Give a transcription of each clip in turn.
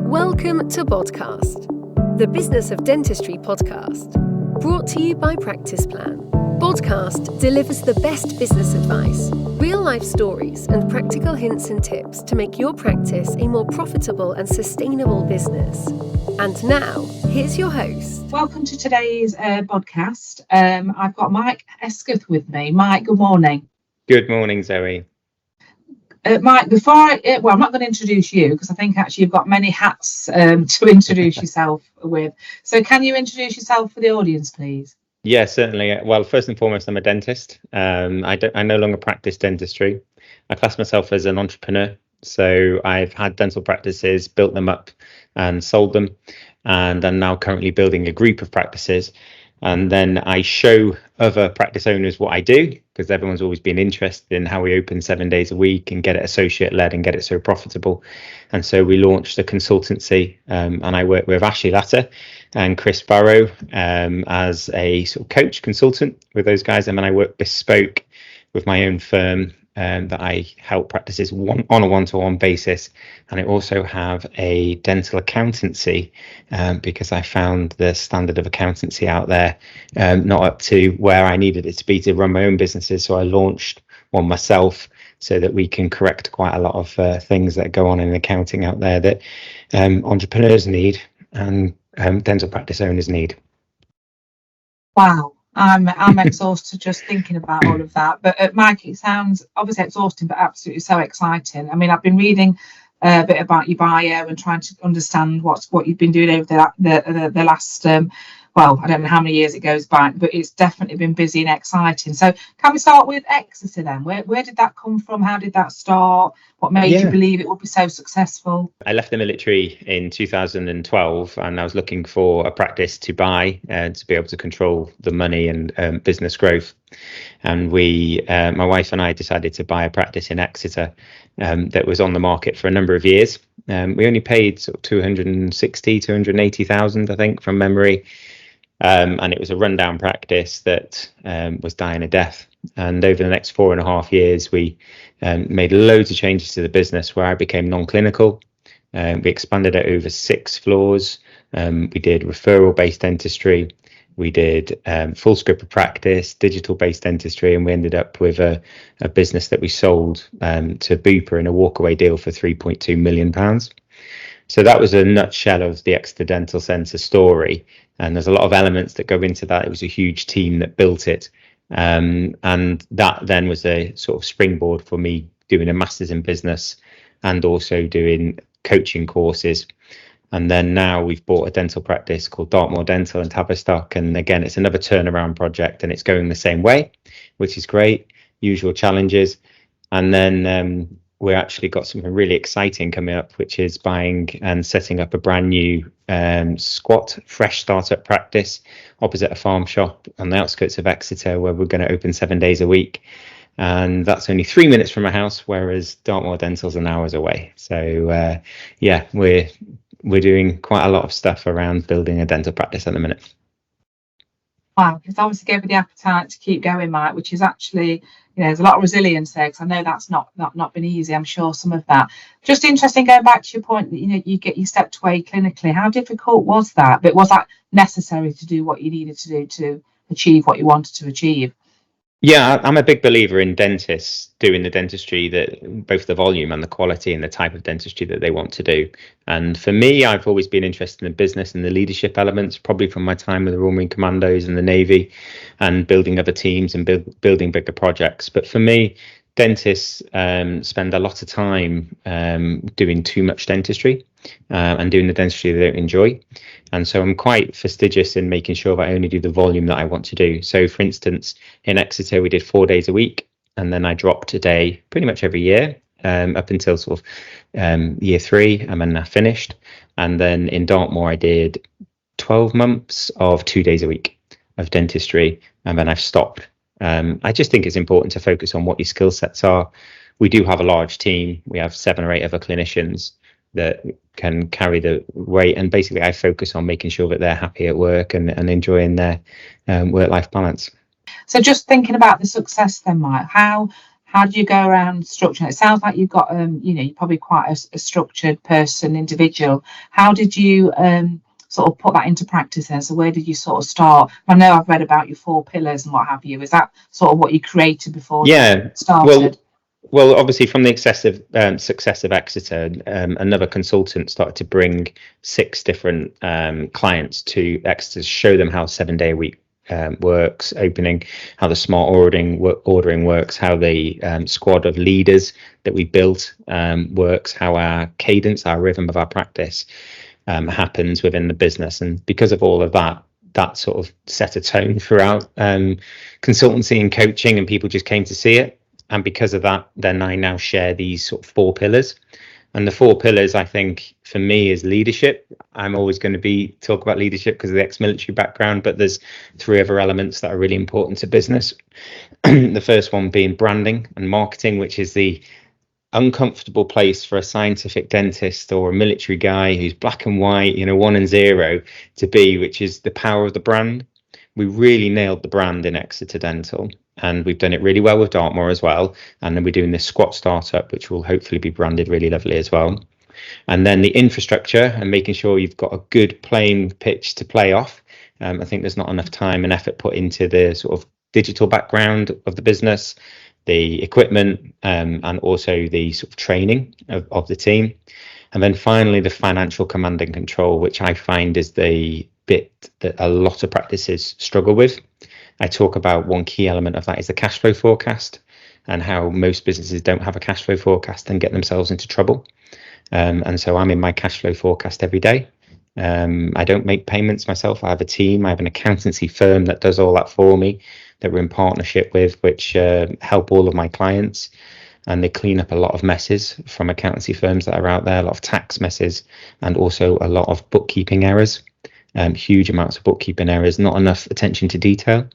Welcome to Podcast, the Business of Dentistry podcast, brought to you by Practice Plan. Podcast delivers the best business advice, real-life stories, and practical hints and tips to make your practice a more profitable and sustainable business. And now, here's your host. Welcome to today's podcast. I've got Mike Hesketh with me. Mike, good morning. Good morning, Zoe. Mike, I'm not going to introduce you because I think actually you've got many hats to introduce yourself with. So can you introduce yourself for the audience, please? Yeah, certainly. Well, first and foremost, I'm a dentist. I no longer practice dentistry. I class myself as an entrepreneur. So I've had dental practices, built them up and sold them. And I'm now currently building a group of practices. And then I show other practice owners what I do, because everyone's always been interested in how we open 7 days a week and get it associate led and get it so profitable. And so we launched a consultancy, and I work with Ashley Latter and Chris Barrow as a sort of coach consultant with those guys. And then I work bespoke with my own firm that I help practices on a one-to-one basis. And I also have a dental accountancy because I found the standard of accountancy out there not up to where I needed it to be to run my own businesses. So I launched one myself so that we can correct quite a lot of things that go on in accounting out there that entrepreneurs need and dental practice owners need. Wow. I'm exhausted just thinking about all of that. But Mike, it sounds obviously exhausting, but absolutely so exciting. I mean, I've been reading a bit about your bio and trying to understand what you've been doing over the last, well, I don't know how many years it goes back, but it's definitely been busy and exciting. So can we start with Exeter then? Where did that come from? How did that start? What made you believe it would be so successful? I left the military in 2012 and I was looking for a practice to buy to be able to control the money and business growth. And my wife and I decided to buy a practice in Exeter that was on the market for a number of years. We only paid sort of 280,000, I think, from memory. And it was a rundown practice that was dying a death. And over the next 4.5 years, we made loads of changes to the business where I became non-clinical. We expanded it over 6 floors. We did referral-based dentistry. We did full scope of practice, digital-based dentistry, and we ended up with a business that we sold to Bupa in a walkaway deal for £3.2 million. So that was a nutshell of the Exeter Dental Centre story. And there's a lot of elements that go into that. It was a huge team that built it. And that then was a sort of springboard for me doing a master's in business and also doing coaching courses. And then now we've bought a dental practice called Dartmoor Dental in Tavistock. And again, it's another turnaround project and it's going the same way, which is great. Usual challenges. And then we actually got something really exciting coming up, which is buying and setting up a brand new squat fresh startup practice opposite a farm shop on the outskirts of Exeter, where we're going to open 7 days a week. And that's only 3 minutes from my house, whereas Dartmoor Dental's an hours away. So we're doing quite a lot of stuff around building a dental practice at the minute. Wow, it's obviously gave me the appetite to keep going, Mike, which is actually, there's a lot of resilience there, because I know that's not been easy. I'm sure some of that. Just interesting, going back to your point that, you stepped away clinically. How difficult was that? But was that necessary to do what you needed to do to achieve what you wanted to achieve? Yeah, I'm a big believer in dentists doing the dentistry, that both the volume and the quality and the type of dentistry that they want to do. And for me, I've always been interested in the business and the leadership elements, probably from my time with the Royal Marine Commandos and the Navy and building other teams and building bigger projects. But for me, dentists spend a lot of time doing too much dentistry and doing the dentistry they don't enjoy. And so I'm quite fastidious in making sure that I only do the volume that I want to do. So, for instance, in Exeter, we did 4 days a week, and then I dropped a day pretty much every year up until sort of year 3, and then I finished. And then in Dartmoor, I did 12 months of 2 days a week of dentistry, and then I've stopped. I just think it's important to focus on what your skill sets are. We do have a large team. We have 7 or 8 other clinicians that can carry the weight, and basically I focus on making sure that they're happy at work and enjoying their work-life balance. So just thinking about the success then, Mike, how how do you go around structuring? It sounds like you've got, you're probably quite a structured person, individual. How did you sort of put that into practice then? So where did you sort of start? I know I've read about your 4 pillars and what have you. Is that sort of what you created before you started? Well, obviously from the excessive success of Exeter, another consultant started to bring 6 different clients to Exeter to show them how 7-day a week works, opening, how the smart ordering works, how the squad of leaders that we built works, how our cadence, our rhythm of our practice happens within the business. And because of all of that, that sort of set a tone throughout consultancy and coaching, and people just came to see it. And because of that, then I now share these sort of 4 pillars. And the 4 pillars, I think, for me, is leadership. I'm always going to talk about leadership because of the ex-military background, but there's 3 other elements that are really important to business. The first one being branding and marketing, which is the uncomfortable place for a scientific dentist or a military guy who's black and white, 1 and 0 to be, which is the power of the brand. We really nailed the brand in Exeter Dental, and we've done it really well with Dartmoor as well. And then we're doing this squat startup, which will hopefully be branded really lovely as well. And then the infrastructure and making sure you've got a good playing pitch to play off. I think there's not enough time and effort put into the sort of digital background of the business, the equipment, and also the sort of training of the team. And then finally, the financial command and control, which I find is the bit that a lot of practices struggle with. I talk about one key element of that is the cash flow forecast, and how most businesses don't have a cash flow forecast and get themselves into trouble. And so I'm in my cash flow forecast every day. I don't make payments myself. I have a team. I have an accountancy firm that does all that for me, that we're in partnership with, which help all of my clients. And they clean up a lot of messes from accountancy firms that are out there, a lot of tax messes, and also a lot of bookkeeping errors. Huge amounts of bookkeeping errors, not enough attention to detail.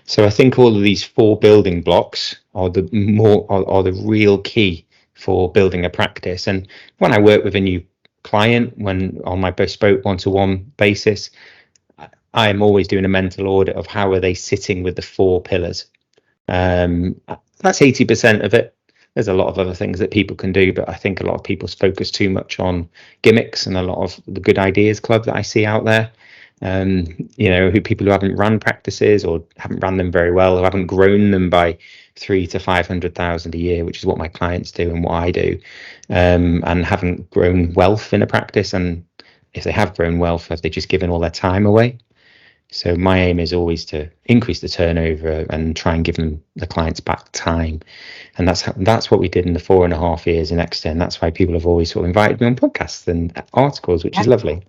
So I think all of these 4 building blocks are the real key for building a practice. And when I work with a new client, when on my bespoke one-to-one basis, I am always doing a mental audit of how are they sitting with the 4 pillars. That's 80% of it. There's a lot of other things that people can do, but I think a lot of people focus too much on gimmicks and a lot of the good ideas club that I see out there. People who haven't run practices or haven't run them very well, or haven't grown them by 300,000 to 500,000 a year, which is what my clients do and what I do, and haven't grown wealth in a practice. And if they have grown wealth, have they just given all their time away? So my aim is always to increase the turnover and try and give them the clients back time. And that's what we did in the 4.5 years in Exeter. And that's why people have always sort of invited me on podcasts and articles, which is lovely.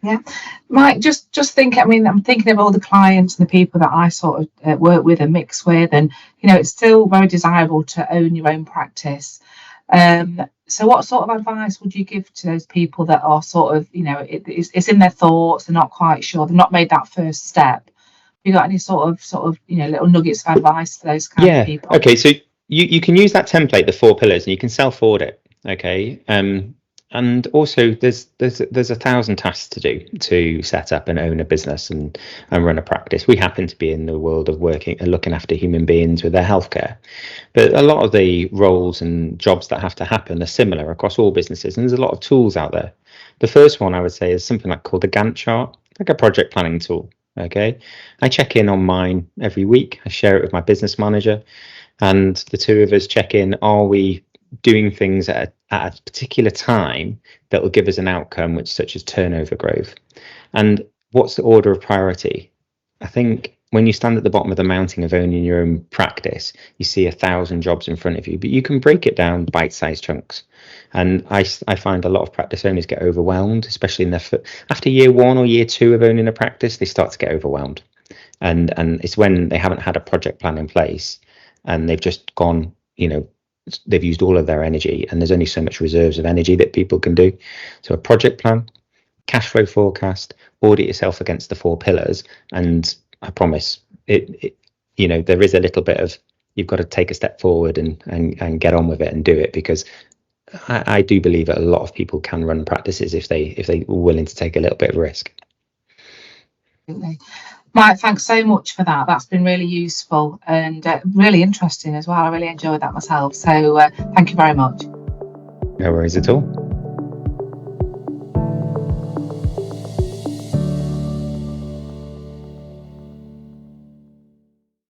Yeah. Mike, just think, I'm thinking of all the clients and the people that I sort of work with and mix with, and, it's still very desirable to own your own practice. So what sort of advice would you give to those people that are sort of, it's in their thoughts, they're not quite sure, they've not made that first step? Have you got any sort of little nuggets of advice for those kind of people? Okay, so you can use that template, the 4 pillars, and you can self-audit. Okay. And also there's 1,000 tasks to do to set up and own a business and run a practice. We happen to be in the world of working and looking after human beings with their healthcare, but a lot of the roles and jobs that have to happen are similar across all businesses, and there's a lot of tools out there. The first one I would say is something like called a Gantt chart, like a project planning tool. Okay, I check in on mine every week. I share it with my business manager, and the 2 of us check in. Are we doing things at a particular time that will give us an outcome, which such as turnover growth? And what's the order of priority? I think when you stand at the bottom of the mountain of owning your own practice, you see 1,000 jobs in front of you, but you can break it down bite-sized chunks. And I find a lot of practice owners get overwhelmed, especially after year 1 or year 2 of owning a practice, they start to get overwhelmed. And it's when they haven't had a project plan in place and they've just gone, they've used all of their energy, and there's only so much reserves of energy that people can do. So a project plan, cash flow forecast, audit yourself against the 4 pillars, and I promise it there is a little bit of, you've got to take a step forward and get on with it and do it, because I do believe that a lot of people can run practices if they were willing to take a little bit of risk. Mike, thanks so much for that. That's been really useful and really interesting as well. I really enjoyed that myself. So thank you very much. No worries at all.